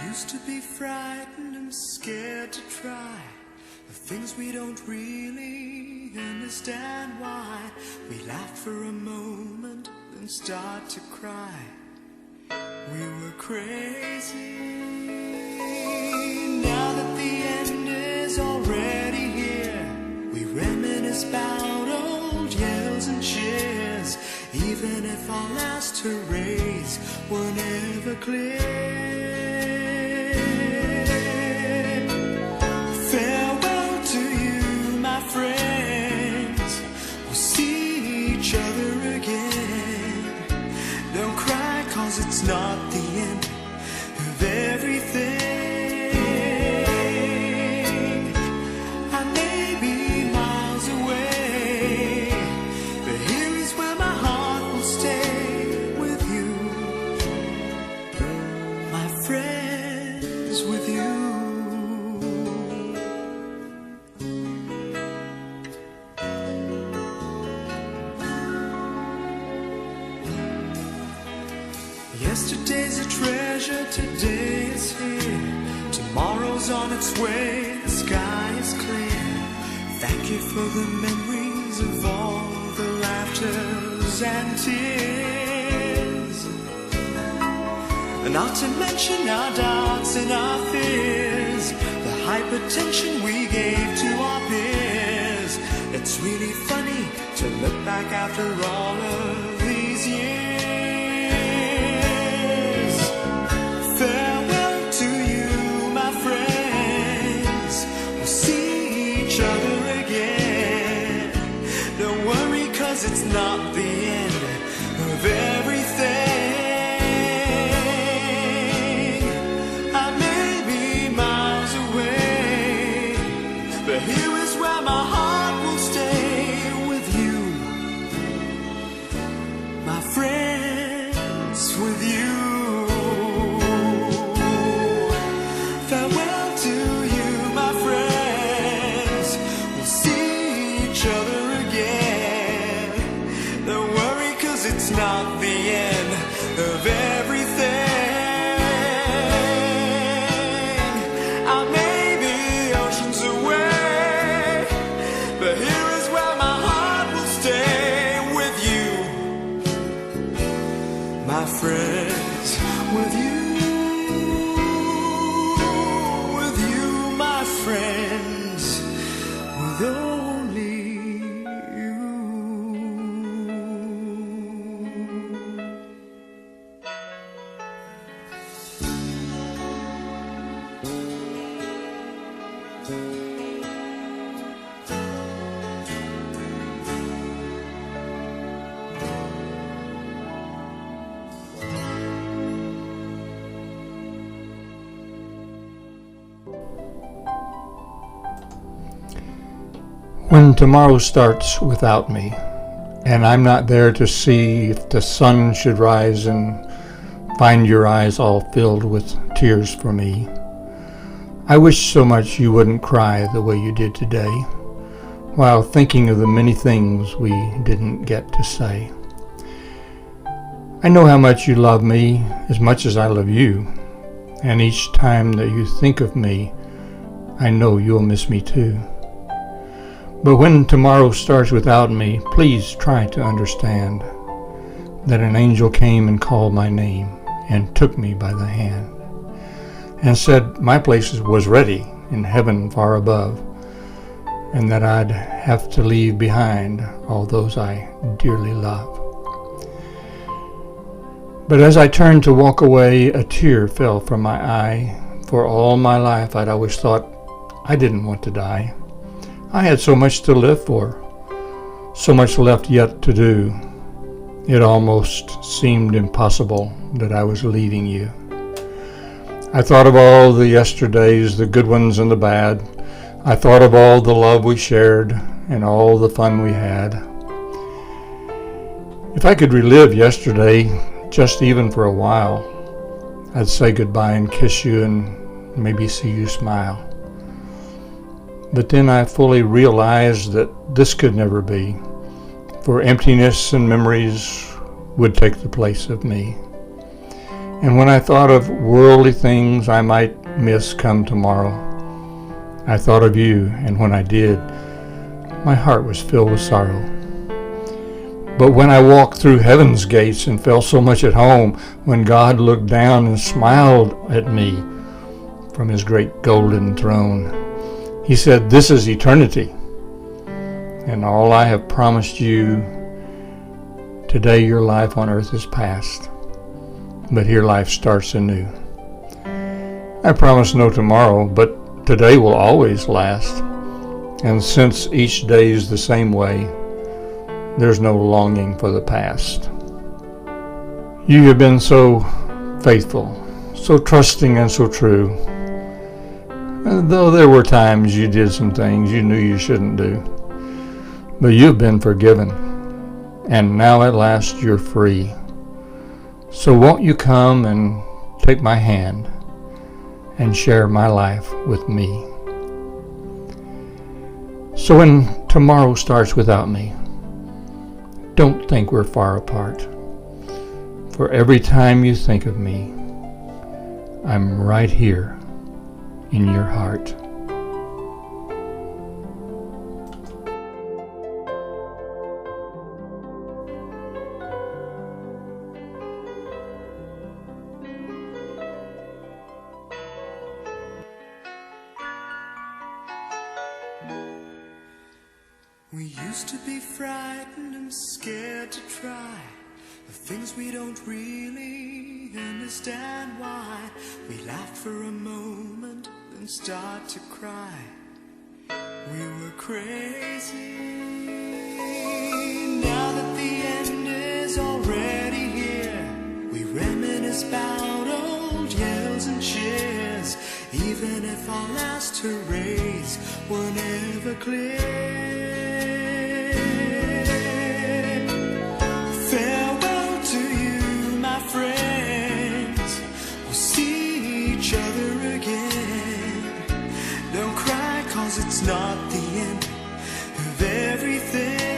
used to be frightened and scared to try the things we don't really understand why. We laugh for a moment, then start to cry. We were crazy. Now that the end is already here, we reminisce about old yells and cheers, even if our last hurrays were never clear. Farewell to you, my friends. We'll see each other again. Don't cry, 'cause it's not the end of everything. I may be miles away, but here is where my heart will stay with you, my friends, with you. Yesterday's a treasure, today is here. Tomorrow's on its way, the sky is clear. Thank you for the memories of all the laughters and tears, and not to mention our doubts and our fears, the hypertension we gave to our peers. It's really funny to look back after all of these years. Farewell to you, my friends. We'll see each other again. Don't worry, 'cause it's not the end of everything. I may be miles away, but here is where my heart will stay with you, my friends, with you. Farewell to you, my friends. We'll see each other again. Don't worry, 'cause it's not the end of everything. I may be oceans away, but here is where my heart will stay with you, my friends, with you. Friends, with only you. When tomorrow starts without me, and I'm not there to see if the sun should rise and find your eyes all filled with tears for me, I wish so much you wouldn't cry the way you did today, while thinking of the many things we didn't get to say. I know how much you love me as much as I love you, and each time that you think of me, I know you'll miss me too. But when tomorrow starts without me, please try to understand that an angel came and called my name and took me by the hand and said my place was ready in heaven far above, and that I'd have to leave behind all those I dearly love. But as I turned to walk away, a tear fell from my eye. For all my life I'd always thought I didn't want to die. I had so much to live for, so much left yet to do. It almost seemed impossible that I was leaving you. I thought of all the yesterdays, the good ones and the bad. I thought of all the love we shared and all the fun we had. If I could relive yesterday, just even for a while, I'd say goodbye and kiss you and maybe see you smile. But then I fully realized that this could never be, for emptiness and memories would take the place of me. And when I thought of worldly things I might miss come tomorrow, I thought of you, and when I did, my heart was filled with sorrow. But when I walked through heaven's gates and felt so much at home, when God looked down and smiled at me from his great golden throne, he said, "This is eternity, and all I have promised you. Today your life on earth is past, but here life starts anew. I promise no tomorrow, but today will always last. And since each day is the same way, there's no longing for the past. You have been so faithful, so trusting and so true. And though there were times you did some things you knew you shouldn't do, but you've been forgiven, and now at last you're free. So won't you come and take my hand and share my life with me?" So when tomorrow starts without me, don't think we're far apart. For every time you think of me, I'm right here in your heart. We used to be frightened and scared to try the things we don't really understand why. We laughed for a moment, then start to cry. We were crazy. Now that the end is already here, we reminisce about old yells and cheers, even if our last hurrays were never clear. Farewell to you, my friends. We'll see each other again. Don't cry, 'cause it's not the end of everything.